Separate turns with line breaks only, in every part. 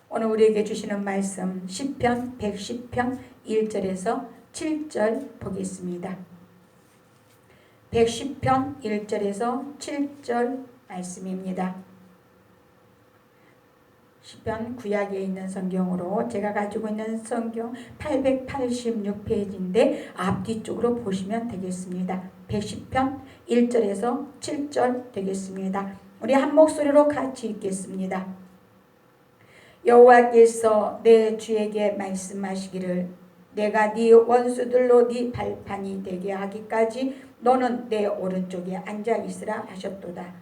오늘 우리에게 주시는 말씀 시편 110편 1절에서 7절 보겠습니다. 110편 1절에서 7절 말씀입니다. 시편 구약에 있는 성경으로 제가 가지고 있는 성경 886페이지인데 앞뒤쪽으로 보시면 되겠습니다. 110편 1절에서 7절 되겠습니다. 우리 한 목소리로 같이 읽겠습니다. 여호와께서 내 주에게 말씀하시기를 내가 네 원수들로 네 발판이 되게 하기까지 너는 내 오른쪽에 앉아 있으라 하셨도다.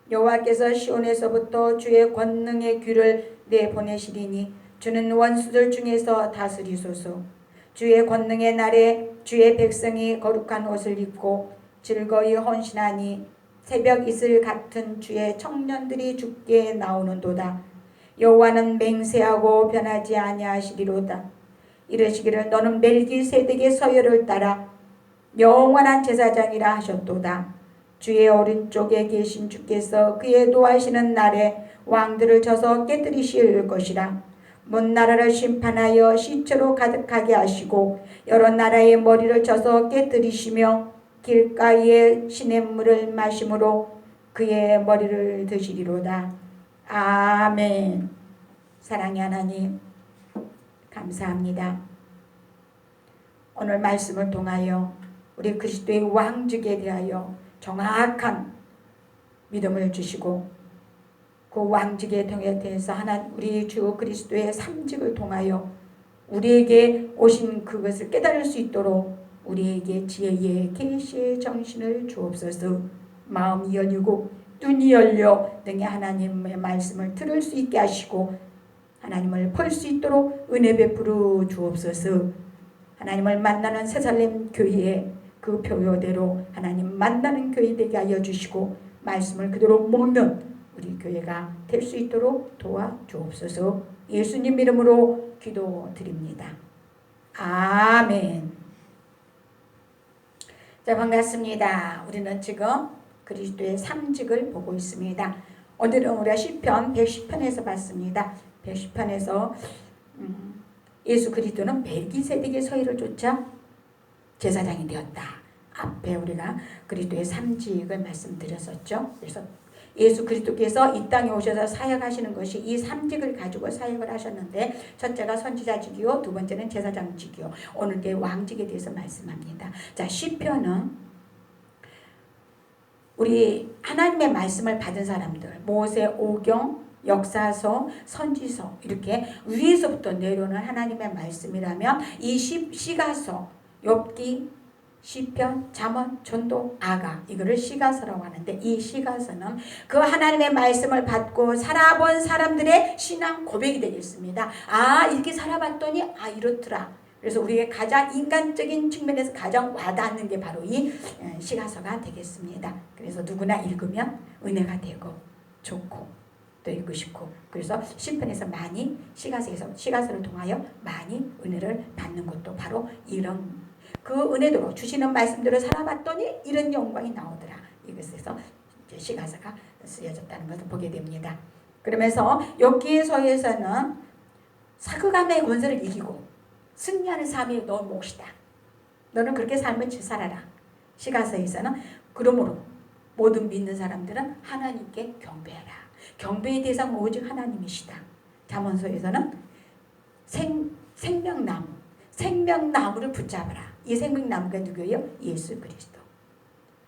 여호와께서 시온에서부터 주의 권능의 귀를 내보내시리니 주는 원수들 중에서 다스리소서. 주의 권능의 날에 주의 백성이 거룩한 옷을 입고 즐거이 헌신하니 새벽 이슬 같은 주의 청년들이 주께 나오는도다. 여호와는 맹세하고 변하지 아니하시리로다. 이르시기를 너는 멜기세덱의 서열을 따라 영원한 제사장이라 하셨도다. 주의 오른쪽에 계신 주께서 그의 도하시는 날에 왕들을 쳐서 깨뜨리실 것이라. 먼 나라를 심판하여 시체로 가득하게 하시고 여러 나라의 머리를 쳐서 깨뜨리시며 길가에 시냇물을 마심으로 그의 머리를 드시리로다. 아멘. 사랑의 하나님 감사합니다. 오늘 말씀을 통하여 우리 그리스도의 왕직에 대하여 정확한 믿음을 주시고 그 왕직에 대해서 하나님 우리 주 그리스도의 삼직을 통하여 우리에게 오신 그것을 깨달을 수 있도록 우리에게 지혜의 계시의 정신을 주옵소서. 마음이 열리고 눈이 열려 등의 하나님의 말씀을 들을 수 있게 하시고 하나님을 볼 수 있도록 은혜 베풀어 주옵소서. 하나님을 만나는 새살렘 교회에 그 표효대로 하나님 만나는 교회 되게 하여 주시고 말씀을 그대로 먹는 우리 교회가 될 수 있도록 도와주옵소서. 예수님 이름으로 기도드립니다. 아멘. 자, 반갑습니다. 우리는 지금 그리스도의 삼직을 보고 있습니다. 오늘은 우리가 시편 110편에서 봤습니다. 110편에서 예수 그리스도는 멜기세덱의 서열을 쫓아 제사장이 되었다. 앞에 우리가 그리스도의 삼직을 말씀드렸었죠. 그래서 예수 그리스도께서 이 땅에 오셔서 사역하시는 것이 이 삼직을 가지고 사역을 하셨는데 첫째가 선지자직이요, 두 번째는 제사장직이요, 오늘 내 왕직에 대해서 말씀합니다. 자, 시편은 우리 하나님의 말씀을 받은 사람들, 모세, 오경, 역사서, 선지서 이렇게 위에서부터 내려오는 하나님의 말씀이라면 이 시가서, 욥기, 시편, 잠언, 전도, 아가 이거를 시가서라고 하는데 이 시가서는 그 하나님의 말씀을 받고 살아본 사람들의 신앙 고백이 되겠습니다. 아, 이렇게 살아봤더니 아 이렇더라. 그래서 우리의 가장 인간적인 측면에서 가장 와닿는 게 바로 이 시가서가 되겠습니다. 그래서 누구나 읽으면 은혜가 되고 좋고 또 읽고 싶고, 그래서 시편에서 많이 시가서를 통하여 많이 은혜를 받는 것도 바로 이런 그 은혜대로 주시는 말씀대로 살아봤더니 이런 영광이 나오더라. 이것에서 시가서가 쓰여졌다는 것을 보게 됩니다. 그러면서 욥기서에서는 사그감의 권세를 이기고 승리하는 삶이 너 몫이다. 너는 그렇게 삶을 살아라. 시가서에서는 그러므로 모든 믿는 사람들은 하나님께 경배하라. 경배의 대상은 오직 하나님이시다. 잠언서에서는 생명나무를 붙잡아라. 이 생명나무가 누구예요? 예수 그리스도.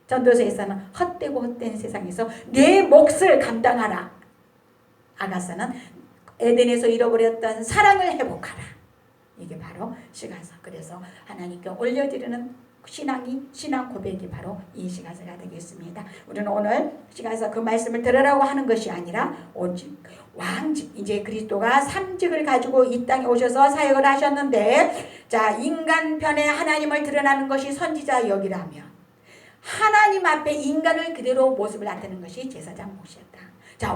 전도서에서는 헛되고 헛된 세상에서 내 몫을 감당하라. 아가서는 에덴에서 잃어버렸던 사랑을 회복하라. 이게 바로 시가서. 그래서 하나님께 올려드리는 신앙 고백이 바로 이 시가서가 되겠습니다. 우리는 오늘 시가서 그 말씀을 들으라고 하는 것이 아니라 오직 왕직, 이제 그리스도가 삼직을 가지고 이 땅에 오셔서 사역을 하셨는데, 자, 인간 편에 하나님을 드러나는 것이 선지자 역이라면 하나님 앞에 인간을 그대로 모습을 나타내는 것이 제사장 몫이었다. 자,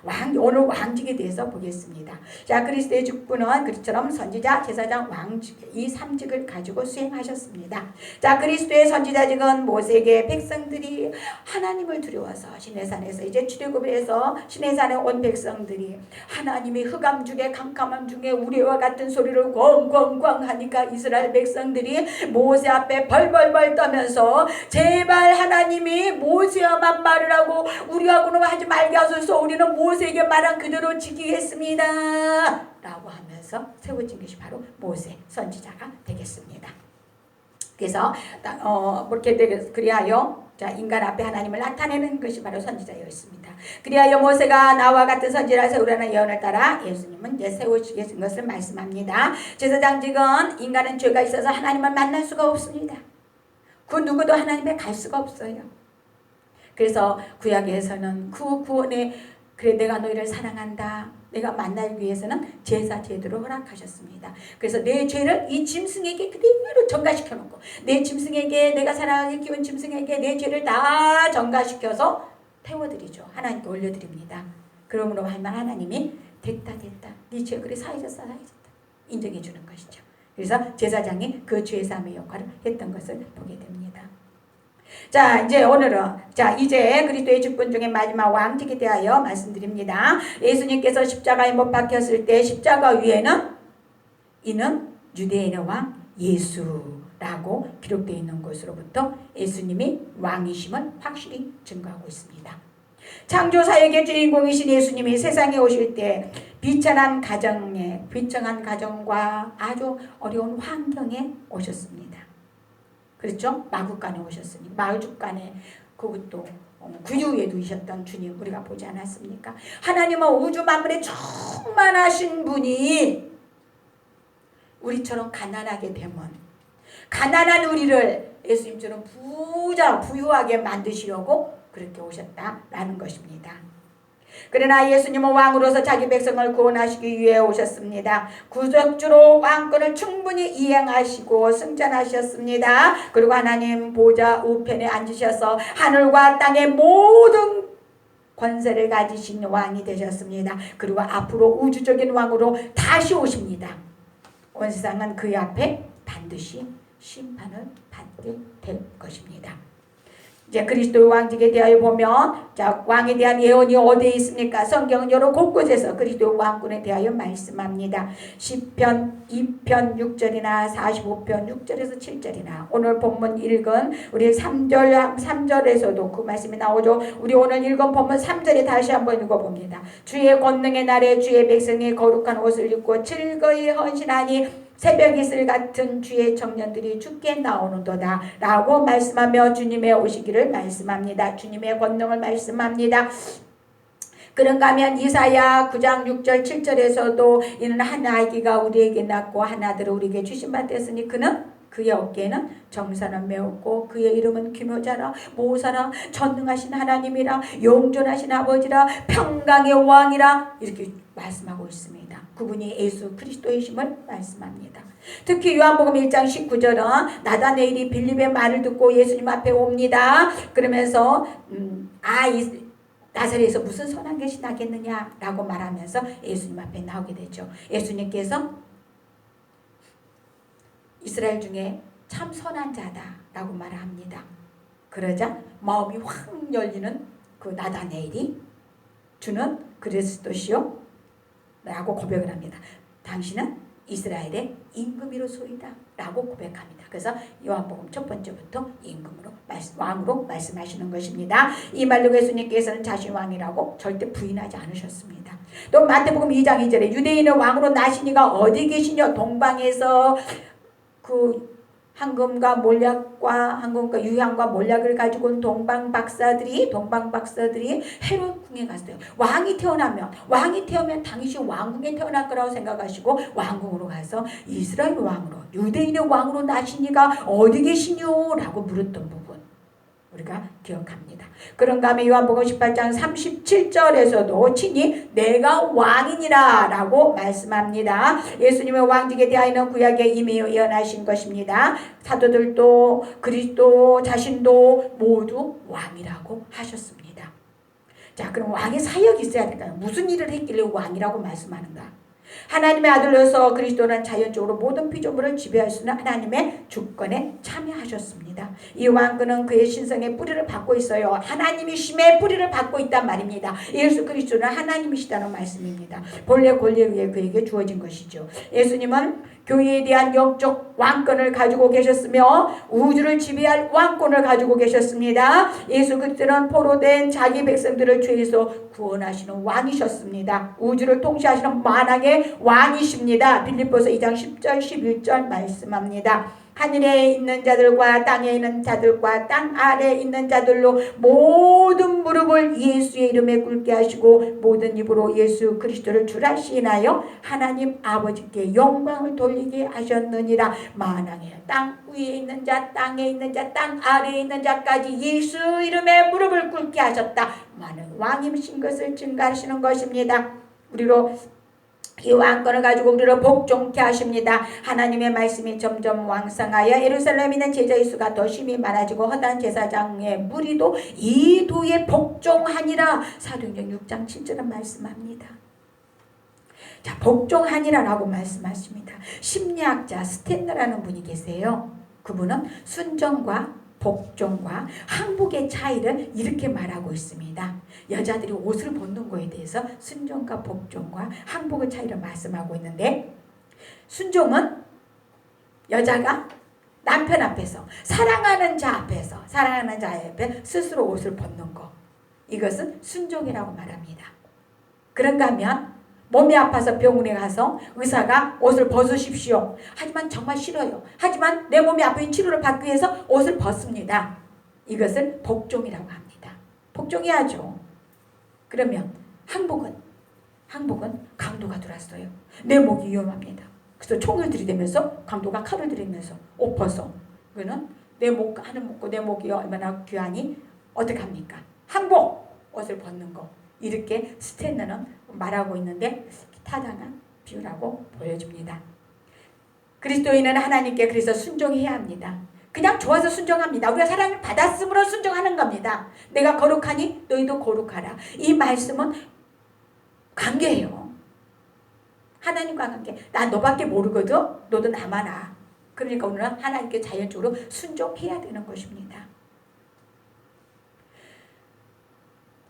오늘 왕직에 대해서 보겠습니다. 자, 그리스도의 직분은 그처럼 선지자, 제사장, 왕직 이 3직을 가지고 수행하셨습니다. 자, 그리스도의 선지자직은 모세에게 백성들이 하나님을 두려워서 시내산에서 이제 출애굽을 해서 시내산에 온 백성들이 하나님이 흑암 중에 캄캄함 중에 우리와 같은 소리를 꽝꽝꽝 하니까 이스라엘 백성들이 모세 앞에 벌벌벌 떠면서 제발 하나님이 모세와만 말을 하고 우리하고는 하지 말게 하소서. 우리는 모세에게 말한 그대로 지키겠습니다 라고 하면서 세워진 것이 바로 모세 선지자가 되겠습니다. 그래서 그렇게 그리하여 자, 인간 앞에 하나님을 나타내는 것이 바로 선지자였습니다. 그리하여 모세가 나와 같은 선지자를 세우라는 예언을 따라 예수님은 이제 세우시겠는 것을 말씀합니다. 제사장직은 인간은 죄가 있어서 하나님을 만날 수가 없습니다. 그 누구도 하나님에 갈 수가 없어요. 그래서 구약에서는 그 구원에 그래 내가 너희를 사랑한다. 내가 만나기 위해서는 제사 제도를 허락하셨습니다. 그래서 내 죄를 이 짐승에게 그대로 전가시켜 놓고 내 짐승에게 내가 사랑하게 키운 짐승에게 내 죄를 다 전가시켜서 태워드리죠. 하나님께 올려드립니다. 그러므로 하면 하나님이 됐다 네 죄 그래 사해졌다 인정해 주는 것이죠. 그래서 제사장이 그 죄사함의 역할을 했던 것을 보게 됩니다. 자, 이제 오늘은 이제 그리스도의 직분 중에 마지막 왕직에 대하여 말씀드립니다. 예수님께서 십자가에 못 박혔을 때 십자가 위에는 이는 유대인의 왕 예수라고 기록되어 있는 것으로부터 예수님이 왕이심을 확실히 증거하고 있습니다. 창조사역의 주인공이신 예수님이 세상에 오실 때 비천한 가정과 아주 어려운 환경에 오셨습니다. 그렇죠? 마구간에 오셨으니 마주간에 그것도 구유에 두셨던 주님 우리가 보지 않았습니까? 하나님은 우주 만물에 충만하신 분이 우리처럼 가난하게 되면 가난한 우리를 예수님처럼 부유하게 만드시려고 그렇게 오셨다라는 것입니다. 그러나 예수님은 왕으로서 자기 백성을 구원하시기 위해 오셨습니다. 구속주로 왕권을 충분히 이행하시고 승천하셨습니다. 그리고 하나님 보좌 우편에 앉으셔서 하늘과 땅의 모든 권세를 가지신 왕이 되셨습니다. 그리고 앞으로 우주적인 왕으로 다시 오십니다. 온 세상은 그 앞에 반드시 심판을 받게 될 것입니다. 이제 그리스도의 왕직에 대하여 보면 왕에 대한 예언이 어디에 있습니까? 성경은 여러 곳곳에서 그리스도의 왕군에 대하여 말씀합니다. 시편 2편 6절이나 45편 6절에서 7절이나 오늘 본문 읽은 우리 3절에서도 그 말씀이 나오죠. 우리 오늘 읽은 본문 3절에 다시 한번 읽어봅니다. 주의 권능의 날에 주의 백성이 거룩한 옷을 입고 즐거이 헌신하니 새벽 이슬 같은 주의 청년들이 주께 나오는도다 라고 말씀하며 주님의 오시기를 말씀합니다. 주님의 권능을 말씀합니다. 그런가 하면 이사야 9장 6절 7절에서도 이는 한 아기가 우리에게 낳고 한 아들을 우리에게 주신 바 되었으니 그는 그의 어깨에는 정사는 메었고 그의 이름은 기묘자라 모사라 전능하신 하나님이라 용존하신 아버지라 평강의 왕이라 이렇게 말씀하고 있습니다. 그분이 예수 그리스도이심을 말씀합니다. 특히 요한복음 1장 19절은 나다네일이 빌립의 말을 듣고 예수님 앞에 옵니다. 그러면서 나사렛에서 무슨 선한 것이 나겠느냐 라고 말하면서 예수님 앞에 나오게 되죠. 예수님께서 이스라엘 중에 참 선한 자다 라고 말합니다. 그러자 마음이 확 열리는 그 나다네일이 주는 그리스도시요 라고 고백을 합니다. 당신은 이스라엘의 임금이로소이다 라고 고백합니다. 그래서 요한복음 첫 번째부터 임금으로 왕으로 말씀하시는 것입니다. 이 말로 예수님께서는 자신 왕이라고 절대 부인하지 않으셨습니다. 또 마태복음 2장 2절에 유대인의 왕으로 나시니가 어디 계시냐 동방에서 그 황금과 유향과 몰약을 가지고 온 동방 박사들이 헤롯 궁에 갔어요. 왕이 태어나면 당시 왕궁에 태어날 거라고 생각하시고 왕궁으로 가서 이스라엘 왕으로 유대인의 왕으로 나시니가 어디 계시뇨? 라고 물었던 부분 우리가 기억합니다. 그런가 하면 요한복음 18장 37절에서도 친히 내가 왕이니라 라고 말씀합니다. 예수님의 왕직에 대하여는 구약에 이미 예언하신 것입니다. 사도들도 그리스도 자신도 모두 왕이라고 하셨습니다. 자, 그럼 왕의 사역이 있어야 될까요? 무슨 일을 했길래 왕이라고 말씀하는가? 하나님의 아들로서 그리스도는 자연적으로 모든 피조물을 지배할 수 있는 하나님의 주권에 참여하셨습니다. 이 왕권은 그의 신성의 뿌리를 받고 있어요. 하나님이심의 뿌리를 받고 있단 말입니다. 예수 그리스도는 하나님이시다는 말씀입니다. 본래 권리에 의해 그에게 주어진 것이죠. 예수님은 교회에 대한 영적 왕권을 가지고 계셨으며 우주를 지배할 왕권을 가지고 계셨습니다. 예수 그리스도는 포로된 자기 백성들을 죄에서 구원하시는 왕이셨습니다. 우주를 통치하시는 만왕의 왕이십니다. 빌립보서 2장 10절 11절 말씀합니다. 하늘에 있는 자들과 땅에 있는 자들과 땅 아래에 있는 자들로 모든 무릎을 예수의 이름에 꿇게 하시고 모든 입으로 예수 그리스도를 주라 시인하여 하나님 아버지께 영광을 돌리게 하셨느니라. 만왕에 땅 위에 있는 자, 땅에 있는 자, 땅 아래에 있는 자까지 예수 이름에 무릎을 꿇게 하셨다. 많은 왕이신 것을 증가하시는 것입니다. 우리로 이 왕권을 가지고 우리를 복종케 하십니다. 하나님의 말씀이 점점 왕성하여 예루살렘에 있는 제자의 수가 더 심히 많아지고 허다한 제사장의 무리도 이 도에 복종하니라. 사도행전 6장 7절은 말씀합니다. 자, 복종하니라라고 말씀하십니다. 심리학자 스탠더라는 분이 계세요. 그분은 순종과 복종과 항복의 차이를 이렇게 말하고 있습니다. 여자들이 옷을 벗는 거에 대해서 순종과 복종과 항복의 차이를 말씀하고 있는데, 순종은 여자가 남편 앞에서 사랑하는 자 앞에 스스로 옷을 벗는 거, 이것은 순종이라고 말합니다. 그런가 하면 몸이 아파서 병원에 가서 의사가 옷을 벗으십시오. 하지만 정말 싫어요. 하지만 내 몸이 아프니 치료를 받기 위해서 옷을 벗습니다. 이것을 복종이라고 합니다. 복종해야죠. 그러면 항복은 강도가 들어왔어요. 내 목이 위험합니다. 그래서 총을 들이대면서 강도가 칼을 들이면서 옷 벗어. 그거는 내 목 하는 먹고 내 목이 얼마나 귀하니 어떻게 합니까? 항복, 옷을 벗는 거. 이렇게 스탠너는 말하고 있는데 타당한 비유라고 보여줍니다. 그리스도인은 하나님께 그래서 순종해야 합니다. 그냥 좋아서 순종합니다. 우리가 사랑을 받았으므로 순종하는 겁니다. 내가 거룩하니 너희도 거룩하라. 이 말씀은 관계예요. 하나님과 관계. 나 너밖에 모르거든. 너도 나만 아. 그러니까 우리는 하나님께 자연적으로 순종해야 되는 것입니다.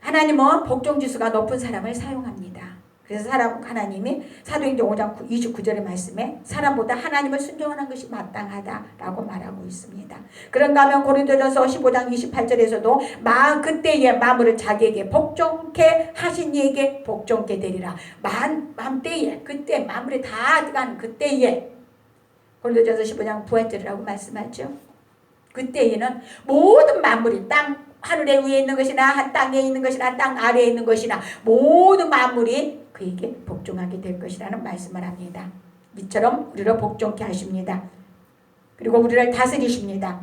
하나님은 복종지수가 높은 사람을 사용합니다. 그래서 하나님이 사도행전 5장 29절의 말씀에 사람보다 하나님을 순종하는 것이 마땅하다라고 말하고 있습니다. 그런가 하면 고린도전서 15장 28절에서도 그때에 마음을 자기에게 복종케 하신 이에게 복종케 되리라. 때에 그때 마음을 다 들어가는 그때에, 고린도전서 15장 9절이라고 말씀하죠. 그때에는 모든 만물이 하늘에 위에 있는 것이나 땅에 있는 것이나 땅 아래에 있는 것이나 모든 만물이 그에게 복종하게 될 것이라는 말씀을 합니다. 이처럼 우리를 복종케 하십니다. 그리고 우리를 다스리십니다.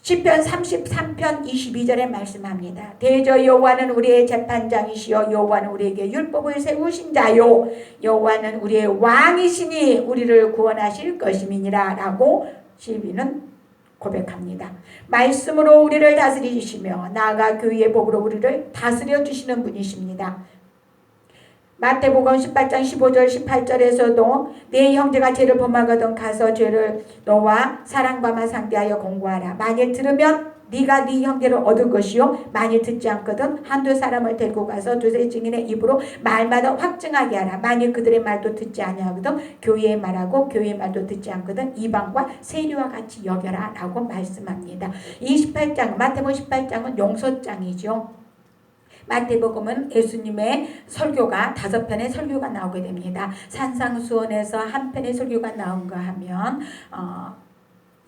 시편 33편 22절에 말씀합니다. 대저 여호와는 우리의 재판장이시여 여호와는 우리에게 율법을 세우신 자요 여호와는 우리의 왕이시니 우리를 구원하실 것임이니라 라고 시비는 고백합니다. 말씀으로 우리를 다스리시며 나아가 교회의 복으로 우리를 다스려 주시는 분이십니다. 마태복음 18장 15절 18절에서도 네 형제가 죄를 범하거든 가서 죄를 너와 사랑과만 상대하여 공고하라. 만일 들으면 네가 네 형제를 얻을 것이요 만일 듣지 않거든 한두 사람을 데리고 가서 두세 증인의 입으로 말마다 확증하게 하라. 만일 그들의 말도 듣지 아니하거든 교회의 말하고 교회의 말도 듣지 않거든 이방과 세리와 같이 여겨라 라고 말씀합니다. 28장 마태복음 18장은 용서장이죠. 마태복음은 예수님의 설교가 5편의 설교가 나오게 됩니다. 산상수훈에서 한 편의 설교가 나온가 하면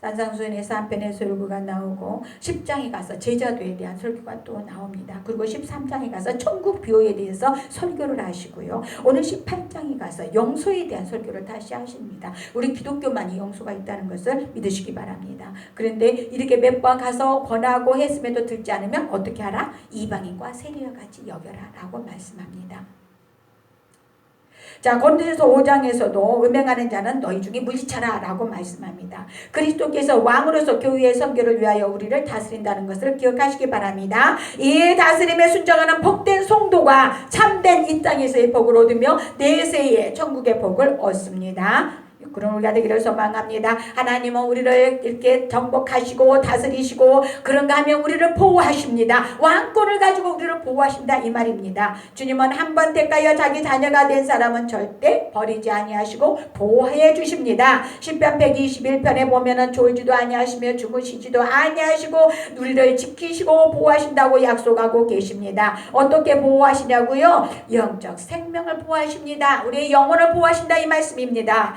산상수훈에서 한 편의 설교가 나오고 10장에 가서 제자도에 대한 설교가 또 나옵니다. 그리고 13장에 가서 천국 비유에 대해서 설교를 하시고요. 오늘 18장에 가서 영소에 대한 설교를 다시 하십니다. 우리 기독교만이 영소가 있다는 것을 믿으시기 바랍니다. 그런데 이렇게 몇 번 가서 권하고 했음에도 듣지 않으면 어떻게 하라? 이방인과 세리와 같이 여겨라 라고 말씀합니다. 자, 고린도전서 5장에서도 음행하는 자는 너희 중에 물리쳐라 라고 말씀합니다. 그리스도께서 왕으로서 교회의 선교를 위하여 우리를 다스린다는 것을 기억하시기 바랍니다. 이 다스림에 순종하는 복된 성도가 참된 이 땅에서의 복을 얻으며 내세의 천국의 복을 얻습니다. 그런 우리가 되기를 소망합니다. 하나님은 우리를 이렇게 정복하시고 다스리시고 그런가 하면 우리를 보호하십니다. 왕권을 가지고 우리를 보호하신다 이 말입니다. 주님은 한 번 택하여 자기 자녀가 된 사람은 절대 버리지 아니하시고 보호해 주십니다. 시편 121편에 보면은 졸지도 아니하시며 주무시지도 아니하시고 우리를 지키시고 보호하신다고 약속하고 계십니다. 어떻게 보호하시냐고요? 영적 생명을 보호하십니다. 우리의 영혼을 보호하신다 이 말씀입니다.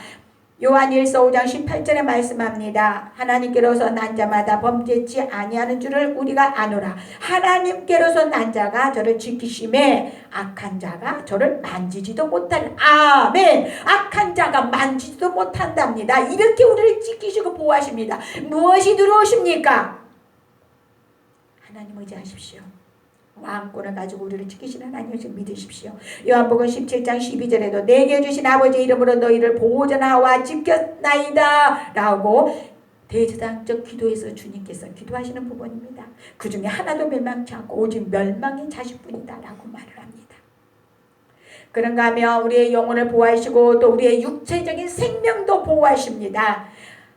요한일서 5장 18절에 말씀합니다. 하나님께로서 난 자마다 범죄치 아니하는 줄을 우리가 아노라. 하나님께로서 난 자가 저를 지키심에 악한 자가 저를 만지지도 못하는. 아멘. 악한 자가 만지지도 못한답니다. 이렇게 우리를 지키시고 보호하십니다. 무엇이 들어오십니까? 하나님 의지하십시오. 왕권을 가지고 우리를 지키시는 하나님을 믿으십시오. 요한복음 17장 12절에도 내게 주신 아버지 이름으로 너희를 보존하와 지켰나이다 라고 대제사장적 기도에서 주님께서 기도하시는 부분입니다. 그 중에 하나도 멸망치 않고 오직 멸망의 자식뿐이다 라고 말을 합니다. 그런가 하면 우리의 영혼을 보호하시고 또 우리의 육체적인 생명도 보호하십니다.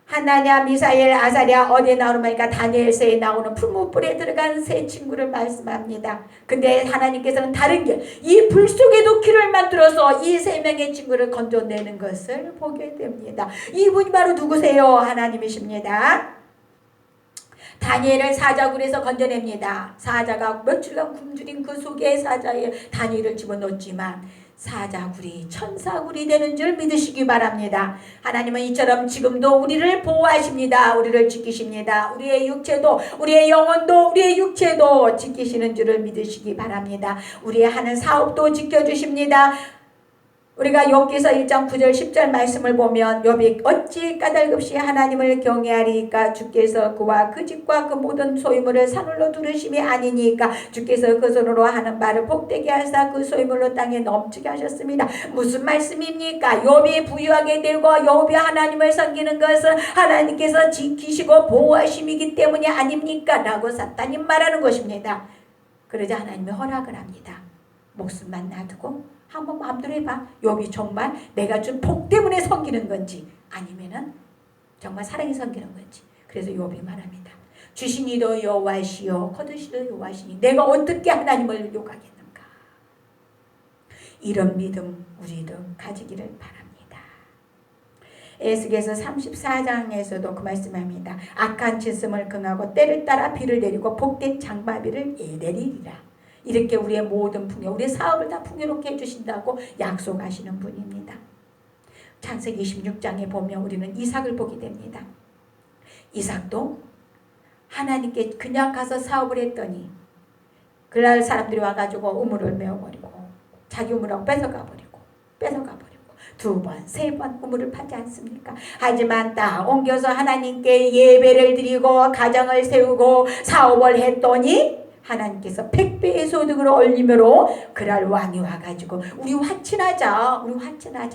하나냐, 미사엘, 아사랴 어디에 나오는가? 다니엘서에 나오는 풀무불에 들어간 새 친구를 말씀합니다. 근데 하나님께서는 다른 길, 이 불 속에도 길을 만들어서 이 세 명의 친구를 건져내는 것을 보게 됩니다. 이분이 바로 누구세요? 하나님이십니다. 다니엘을 사자굴에서 건져냅니다. 사자가 며칠간 굶주린 그 속에 사자의 다니엘을 집어넣었지만 사자굴이 천사굴이 되는 줄 믿으시기 바랍니다. 하나님은 이처럼 지금도 우리를 보호하십니다. 우리를 지키십니다. 우리의 육체도 우리의 영혼도 우리의 육체도 지키시는 줄을 믿으시기 바랍니다. 우리의 하는 사업도 지켜주십니다. 우리가 욥기서 1장 9절 10절 말씀을 보면 욥이 어찌 까닭없이 하나님을 경외하리까 주께서 그와 그 집과 그 모든 소유물을 산울로 두르심이 아니니까 주께서 그 손으로 하는 말을 복되게 하사 그 소유물로 땅에 넘치게 하셨습니다. 무슨 말씀입니까? 욥이 부유하게 되고 욥이 하나님을 섬기는 것은 하나님께서 지키시고 보호하심이기 때문이 아닙니까? 라고 사탄이 말하는 것입니다. 그러자 하나님이 허락을 합니다. 목숨만 놔두고 한번 마음대로 해봐. 욥이 정말 내가 준 복 때문에 섬기는 건지 아니면은 정말 사랑이 섬기는 건지. 그래서 욥이 말합니다. 주신 이도 여호와시요 거두시도 여호와시니 내가 어떻게 하나님을 욕하겠는가. 이런 믿음 우리도 가지기를 바랍니다. 에스겔서 34장에서도 그 말씀합니다. 악한 짓음을 금하고 때를 따라 비를 내리고 복된 장마비를 내리리라. 이렇게 우리의 모든 풍요, 우리의 사업을 다 풍요롭게 해주신다고 약속하시는 분입니다. 창세기 26장에 보면 우리는 이삭을 보게 됩니다. 이삭도 하나님께 그냥 가서 사업을 했더니 그날 사람들이 와가지고 우물을 메워버리고 자기 우물하고 뺏어가버리고 두 번, 세 번 우물을 파지 않습니까? 하지만 딱 옮겨서 하나님께 예배를 드리고 가정을 세우고 사업을 했더니 하나님께서 100배의 소득을 올리므로 그날 왕이 와가지고 우리 화친하자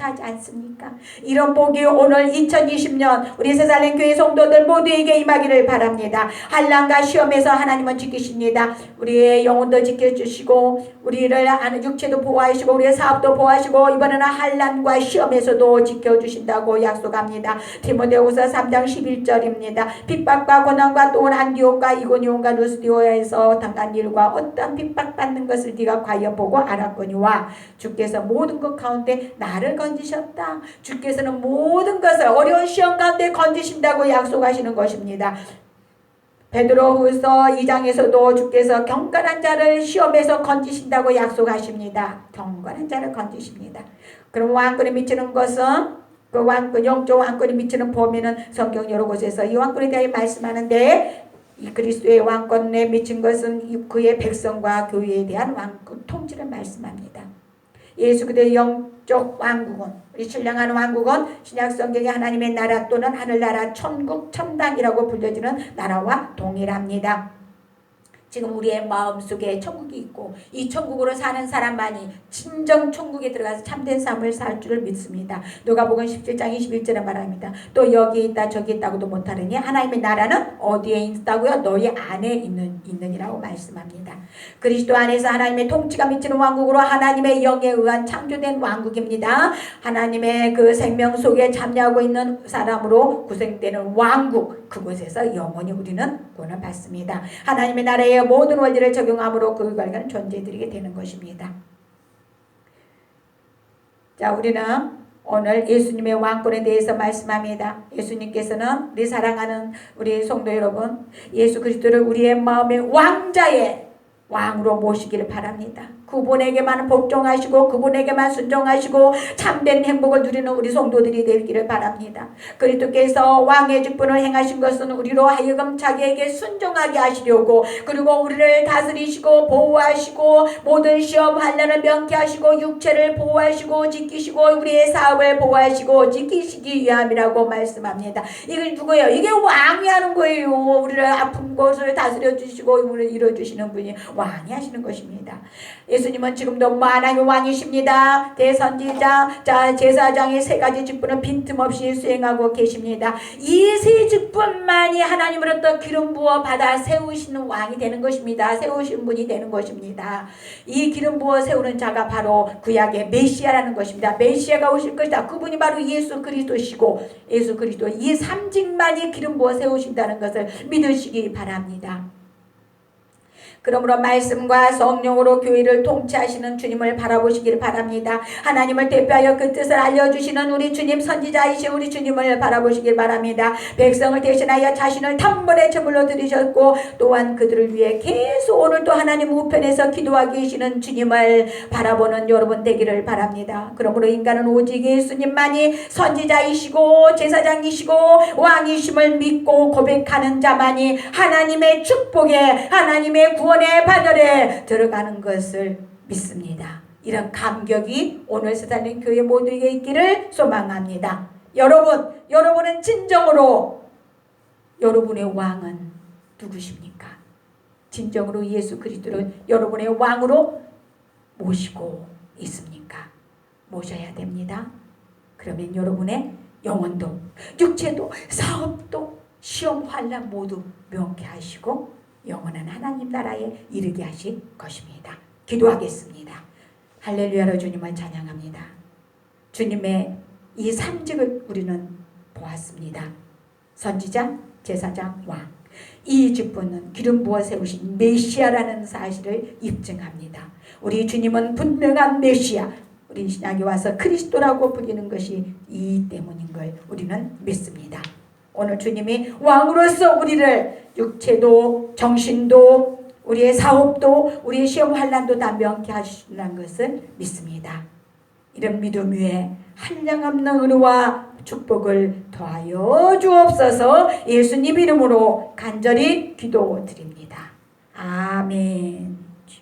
하지 않습니까? 이런 복이 오늘 2020년 우리 세살렘 교회 성도들 모두에게 임하기를 바랍니다. 환난과 시험에서 하나님은 지키십니다. 우리의 영혼도 지켜주시고 우리를 아는 육체도 보호하시고 우리의 사업도 보호하시고 이번에는 환난과 시험에서도 지켜주신다고 약속합니다. 디모데후서 3장 11절입니다. 핍박과 고난과 또한 안디옥과 이고니온과 루스디오에서 당한 일과 어떤 핍박받는 것을 네가 과연 보고 알았거니와 주께서 모든 것 가운데 나를 건지셨다. 주께서는 모든 것을 어려운 시험 가운데 건지신다고 약속하시는 것입니다. 베드로후서 2장에서도 주께서 경건한 자를 시험에서 건지신다고 약속하십니다. 경건한 자를 건지십니다. 그럼 왕권에 미치는 것은 그 왕권, 영적 왕권에 미치는 범위는 성경 여러 곳에서 이 왕권에 대해 말씀하는데 이 그리스도의 왕권에 미친 것은 그의 백성과 교회에 대한 왕권 통치를 말씀합니다. 예수 그리스도의 영적 왕국은 우리 신령한 왕국은 신약 성경의 하나님의 나라 또는 하늘나라 천국 천당이라고 불려지는 나라와 동일합니다. 지금 우리의 마음속에 천국이 있고 이 천국으로 사는 사람만이 진정 천국에 들어가서 참된 삶을 살 줄을 믿습니다. 누가복음 17장 21절에 말합니다. 또 여기 있다 저기 있다고도 못하느니 하나님의 나라는 어디에 있다고요? 너희 안에 있느니라고 말씀합니다. 그리스도 안에서 하나님의 통치가 미치는 왕국으로 하나님의 영에 의한 창조된 왕국입니다. 하나님의 그 생명 속에 참여하고 있는 사람으로 구성되는 왕국, 그곳에서 영원히 우리는 구원을 받습니다. 하나님의 나라의 모든 원리를 적용함으로 그 결과는 존재해드리게 되는 것입니다. 자, 우리는 오늘 예수님의 왕권에 대해서 말씀합니다. 예수님께서는 우리 사랑하는 우리 성도 여러분, 예수 그리스도를 우리의 마음의 왕자의 왕으로 모시기를 바랍니다. 그분에게만 복종하시고 그분에게만 순종하시고 참된 행복을 누리는 우리 성도들이 되기를 바랍니다. 그리스도께서 왕의 직분을 행하신 것은 우리로 하여금 자기에게 순종하게 하시려고, 그리고 우리를 다스리시고 보호하시고 모든 시험 환난을 명쾌하시고 육체를 보호하시고 지키시고 우리의 사업을 보호하시고 지키시기 위함이라고 말씀합니다. 이게 누구예요? 이게 왕이 하는 거예요. 우리를 아픈 것을 다스려 주시고 우리를 이뤄주시는 분이 왕이 하시는 것입니다. 예수님은 지금도 하나님의 왕이십니다. 대선지자, 제사장의 세 가지 직분을 빈틈없이 수행하고 계십니다. 이 세 직분만이 하나님으로부터 기름 부어 받아 세우시는 왕이 되는 것입니다. 세우신 분이 되는 것입니다. 이 기름 부어 세우는 자가 바로 구약의 메시아라는 것입니다. 메시아가 오실 것이다. 그분이 바로 예수 그리스도시고, 예수 그리스도 이 삼직만이 기름 부어 세우신다는 것을 믿으시기 바랍니다. 그러므로 말씀과 성령으로 교회를 통치하시는 주님을 바라보시길 바랍니다. 하나님을 대표하여 그 뜻을 알려주시는 우리 주님, 선지자이신 우리 주님을 바라보시길 바랍니다. 백성을 대신하여 자신을 단번에 제물로 드리셨고 또한 그들을 위해 계속 오늘도 하나님 우편에서 기도하고 계시는 주님을 바라보는 여러분 되기를 바랍니다. 그러므로 인간은 오직 예수님만이 선지자이시고 제사장이시고 왕이심을 믿고 고백하는 자만이 하나님의 축복에, 하나님의 구원의 반열에 들어가는 것을 믿습니다. 이런 감격이 오늘 세상의 교회 모두에게 있기를 소망합니다. 여러분은 진정으로 여러분의 왕은 누구십니까? 진정으로 예수 그리스도를 여러분의 왕으로 모시고 있습니까? 모셔야 됩니다. 그러면 여러분의 영혼도 육체도 사업도 시험 환난 모두 명쾌하시고 영원한 하나님 나라에 이르게 하실 것입니다. 기도하겠습니다. 할렐루야로 주님을 찬양합니다. 주님의 이 삼직을 우리는 보았습니다. 선지자, 제사장, 왕. 이 직분은 기름 부어 세우신 메시아라는 사실을 입증합니다. 우리 주님은 분명한 메시아, 우리 신약에 와서 그리스도라고 불리는 것이 이 때문인 걸 우리는 믿습니다. 오늘 주님이 왕으로서 우리를 육체도 정신도 우리의 사업도 우리의 시험 환난도 다 명쾌하시는 것을 믿습니다. 이런 믿음 위에 한량없는 은혜와 축복을 더하여 주옵소서. 예수님 이름으로 간절히 기도드립니다. 아멘.